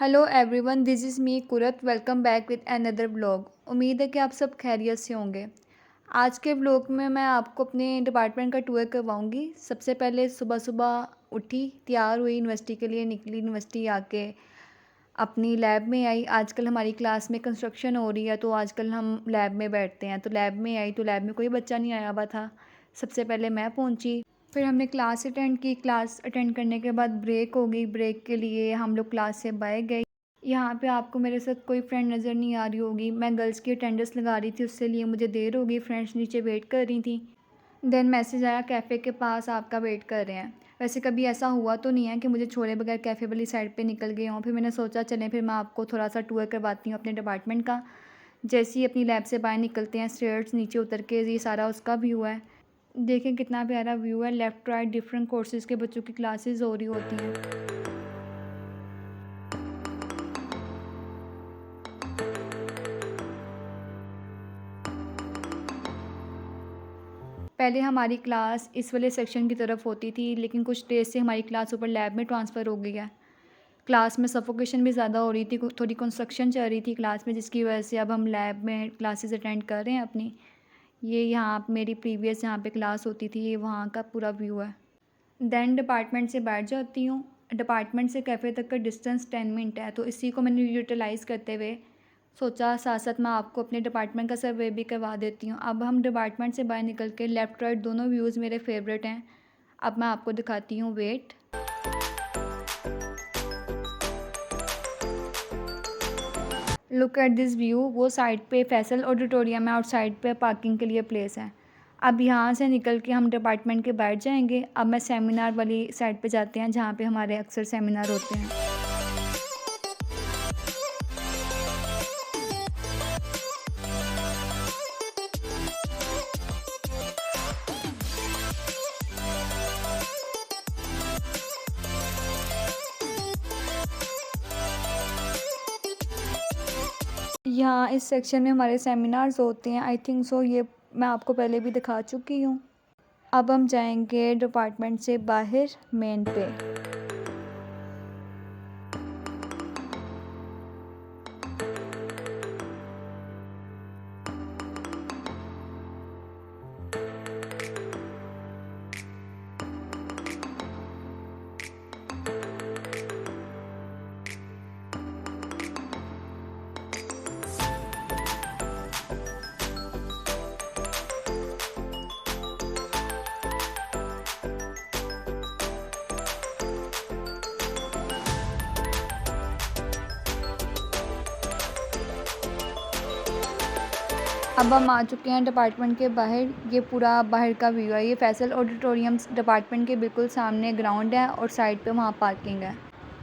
Hello everyone, this is me कुरत। Welcome back with another vlog. उम्मीद है कि आप सब खैरियत से होंगे। आज के व्लॉग में मैं आपको अपने डिपार्टमेंट का टूर करवाऊंगी। सबसे पहले सुबह सुबह उठी, तैयार हुई, यूनिवर्सिटी के लिए निकली। यूनिवर्सिटी आके अपनी लैब में आई। आजकल हमारी क्लास में कंस्ट्रक्शन हो रही है, तो आजकल हम लैब में बैठते हैं। तो लैब में आई तो लैब में कोई बच्चा नहीं आया हुआ था। सबसे पहले मैं पहुंची। फिर हमने क्लास अटेंड की। क्लास अटेंड करने के बाद ब्रेक हो गई। ब्रेक के लिए हम लोग क्लास से बाहर गए। यहाँ पे आपको मेरे साथ कोई फ्रेंड नज़र नहीं आ रही होगी। मैं गर्ल्स की अटेंडेंस लगा रही थी, उससे लिए मुझे देर हो गई। फ्रेंड्स नीचे वेट कर रही थी। देन मैसेज आया, कैफ़े के पास आपका वेट कर रहे हैं। वैसे कभी ऐसा हुआ तो नहीं है कि मुझे छोड़े बगैर कैफ़े वाली साइड पे निकल गई हूँ। फिर मैंने सोचा चलें फिर मैं आपको थोड़ा सा टूर करवाती हूँ अपने डिपार्टमेंट का। जैसे ही अपनी लैब से बाहर निकलते हैं, स्टेयर्स नीचे उतर के ये सारा उसका व्यू है। देखें कितना प्यारा व्यू है। लेफ़्ट राइट डिफरेंट कोर्सेज़ के बच्चों की क्लासेस हो रही होती हैं। पहले हमारी क्लास इस वाले सेक्शन की तरफ होती थी, लेकिन कुछ डेज से हमारी क्लास ऊपर लैब में ट्रांसफ़र हो गई है। क्लास में सफोकेशन भी ज़्यादा हो रही थी, थोड़ी कंस्ट्रक्शन चल रही थी क्लास में, जिसकी वजह से अब हम लैब में क्लासेस अटेंड कर रहे हैं अपनी। ये यहाँ मेरी प्रीवियस जहाँ पे क्लास होती थी, ये वहाँ का पूरा व्यू है। देन डिपार्टमेंट से बैठ जाती हूँ। डिपार्टमेंट से कैफ़े तक का डिस्टेंस 10 मिनट है, तो इसी को मैंने यूटिलाइज़ करते हुए सोचा साथ साथ मैं आपको अपने डिपार्टमेंट का सर्वे भी करवा देती हूँ। अब हम डिपार्टमेंट से बाहर निकल के लेफ़्ट राइट दोनों व्यूज़ मेरे फेवरेट हैं। अब मैं आपको दिखाती हूँ। Wait, look at this view. वो साइड पे फैसल ऑडिटोरियम है और साइड पे पार्किंग के लिए प्लेस है। अब यहाँ से निकल के हम डिपार्टमेंट के बाहर जाएंगे। अब मैं सेमिनार वाली साइड पे जाते हैं, जहाँ पे हमारे अक्सर सेमिनार होते हैं। यहाँ इस सेक्शन में हमारे सेमिनार्स होते हैं। आई थिंक सो ये मैं आपको पहले भी दिखा चुकी हूँ। अब हम जाएंगे डिपार्टमेंट से बाहर मेन पे। अब हम आ चुके हैं डिपार्टमेंट के बाहर। ये पूरा बाहर का व्यू है। ये फैसल ऑडिटोरियम डिपार्टमेंट के बिल्कुल सामने ग्राउंड है और साइड पे वहाँ पार्किंग है।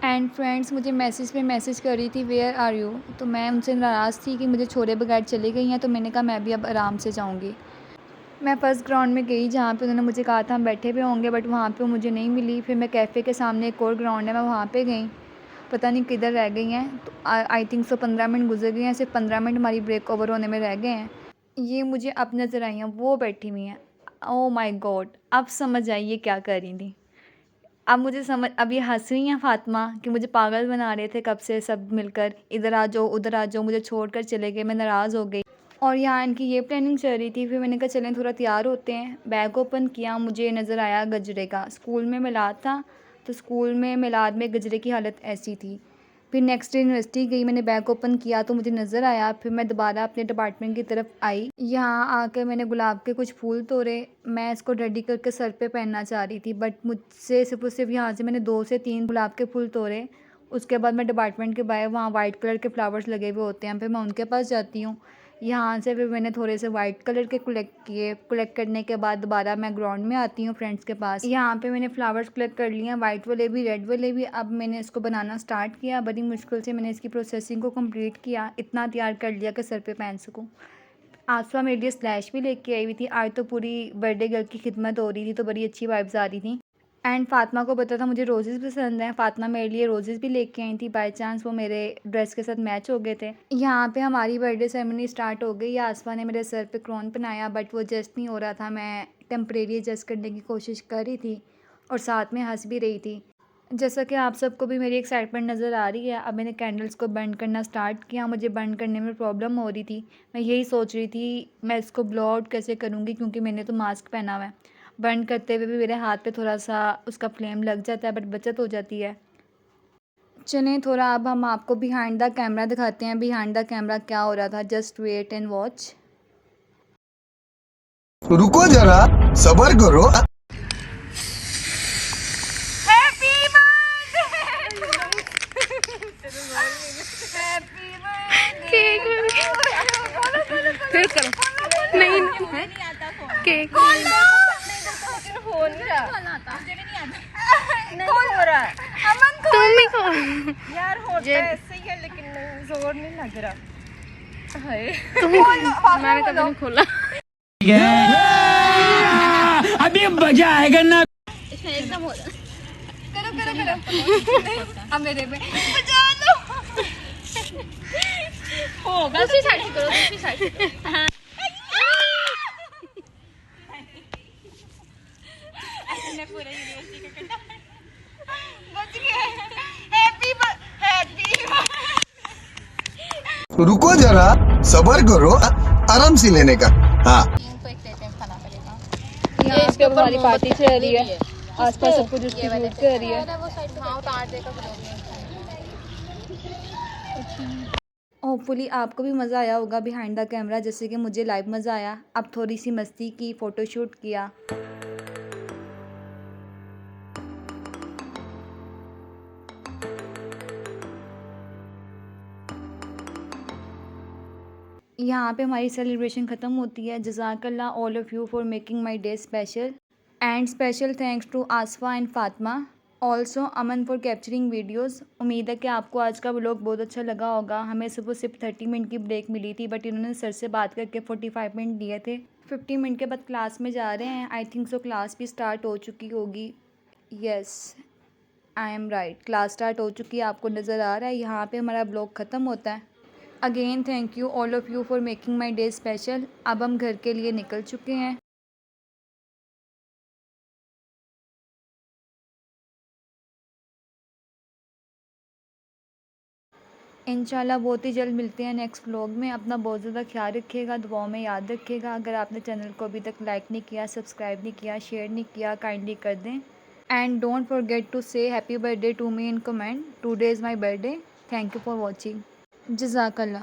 एंड फ्रेंड्स मुझे मैसेज पे मैसेज कर रही थी, वेयर आर यू। तो मैं उनसे नाराज़ थी कि मुझे छोड़े बगैर चली गई हैं, तो मैंने कहा मैं भी अब आराम से जाऊँगी। मैं फ़र्स्ट ग्राउंड में गई जहाँ पे उन्होंने मुझे कहा था हम बैठे हुए होंगे, बट वहाँ पे मुझे नहीं मिली। फिर मैं कैफ़े के सामने एक और ग्राउंड है, मैं वहाँ पे गई। पता नहीं किधर रह गई हैं। तो आई थिंक सो 15 मिनट गुजर गए हैं। सिर्फ 15 मिनट हमारी ब्रेक ओवर होने में रह गए हैं। ये मुझे अब नज़र आई हैं, वो बैठी हुई हैं। ओह माय गॉड, अब समझ आई ये क्या कर रही थी। अब ये हंस रही हैं फ़ातिमा कि मुझे पागल बना रहे थे कब से सब मिलकर, इधर आ जाओ उधर आ जाओ, मुझे छोड़कर चले गए। मैं नाराज़ हो गई और यहाँ इनकी ये प्लानिंग चल रही थी। फिर मैंने कहा चलें थोड़ा तैयार होते हैं। बैग ओपन किया, मुझे नज़र आया गजरे का। स्कूल में मिलाद था, तो स्कूल में मिलाद में गजरे की हालत ऐसी थी। फिर नेक्स्ट डे यूनिवर्सिटी गई, मैंने बैग ओपन किया तो मुझे नज़र आया। फिर मैं दोबारा अपने डिपार्टमेंट की तरफ आई। यहाँ आकर मैंने गुलाब के कुछ फूल तोड़े। मैं इसको रेडी करके सर पे पहनना चाह रही थी, बट मुझसे सिर्फ और सिर्फ यहाँ से मैंने 2 से 3 गुलाब के फूल तोड़े। उसके बाद मैं डिपार्टमेंट के बाहर, वहाँ वाइट कलर के फ्लावर्स लगे हुए होते हैं, फिर मैं उनके पास जाती हूँ। यहाँ से फिर मैंने थोड़े से वाइट कलर के कलेक्ट किए। कलेक्ट करने के बाद दोबारा मैं ग्राउंड में आती हूँ फ्रेंड्स के पास। यहाँ पे मैंने फ्लावर्स कलेक्ट कर लिए हैं, वाइट वाले भी रेड वाले भी। अब मैंने इसको बनाना स्टार्ट किया। बड़ी मुश्किल से मैंने इसकी प्रोसेसिंग को कंप्लीट किया। इतना तैयार कर लिया कि सर पे पहन सकूँ। आसमा मेरे लिए स्लैश भी लेके आई हुई थी। आज तो पूरी बर्थडे गर्ल की खिदमत हो रही थी, तो बड़ी अच्छी वाइब्स आ रही थी। एंड फ़ातिमा को पता था मुझे रोज़ेज़ पसंद हैं। फ़ातिमा मेरे लिए रोज़ेज़ भी लेके आई थी। बाय चांस वो मेरे ड्रेस के साथ मैच हो गए थे। यहाँ पे हमारी बर्थडे सेरेमनी स्टार्ट हो गई। आसमा ने मेरे सर पे क्राउन पहनाया, बट वो एडजस्ट नहीं हो रहा था। मैं टेम्परेरी एडजस्ट करने की कोशिश कर रही थी और साथ में हंस भी रही थी। जैसा कि आप सबको भी मेरी एक्साइटमेंट नज़र आ रही है, अब मैंने कैंडल्स को बर्न करना स्टार्ट किया। मुझे बर्न करने में प्रॉब्लम हो रही थी। मैं यही सोच रही थी मैं इसको ब्लो आउट कैसे करूँगी, क्योंकि मैंने तो मास्क पहना हुआ है। बर्न करते हुए भी मेरे हाथ पे थोड़ा-सा उसका फ्लेम लग जाता है, बट बचत हो जाती है। चलें थोड़ा अब हम आपको बिहाइंड द कैमरा दिखाते हैं, बिहाइंड द कैमरा क्या हो रहा था। Just wait and watch. रुको जरा, सबर करो। केक फिर करो। नहीं केक हो नहीं रहा। तुम ही खो यार होता है ऐसे ही है, लेकिन नहीं, जोर नहीं लग रहा। हाय मैंने कभी नहीं खोला। अभी मजा आएगा ना। एकदम हो रहा। अब मेरे पे होगा दूसरी साइड से करो, दूसरी साइड से करो। रुको जरा, सबर करो। आराम से लेने का। हाँ, तो एक लेते हैं, खाना पड़ेगा। यहाँ पे हमारी पार्टी चल रही है, आसपास सब कुछ उसकी शूट कर रही है। वो साइड हाँ उतार देगा फिर। होपफुली आपको भी मज़ा आया होगा बिहाइंड द कैमरा, जैसे कि मुझे लाइव मज़ा आया। अब थोड़ी सी मस्ती की, फ़ोटोशूट किया। यहाँ पे हमारी सेलिब्रेशन ख़त्म होती है। जज़ाकल्लाह all of you for making my day special, and special thanks to Asfa and Fatima, also Aman for capturing videos. उम्मीद है कि आपको आज का व्लॉग बहुत अच्छा लगा होगा। हमें सुबह सिर्फ 30 मिनट की ब्रेक मिली थी, बट इन्होंने सर से बात करके 45 मिनट दिए थे। 50 मिनट के बाद क्लास में जा रहे हैं। आई थिंक सो क्लास भी स्टार्ट हो चुकी होगी। Yes, I am right, class start हो चुकी है, आपको नज़र आ रहा है। यहाँ पे हमारा ब्लॉग ख़त्म होता है। Again thank you all of you for making my day special. अब हम घर के लिए निकल चुके हैं। इंशाल्लाह बहुत ही जल्द मिलते हैं नेक्स्ट व्लॉग में। अपना बहुत ज़्यादा ख्याल रखिएगा, दुआओं में याद रखिएगा। अगर आपने चैनल को अभी तक लाइक नहीं किया, सब्सक्राइब नहीं किया, शेयर नहीं किया, काइंडली कर दें। And don't forget to say happy birthday to me in comment. Today is my birthday. Thank you for watching. जज़ाकल्लाह।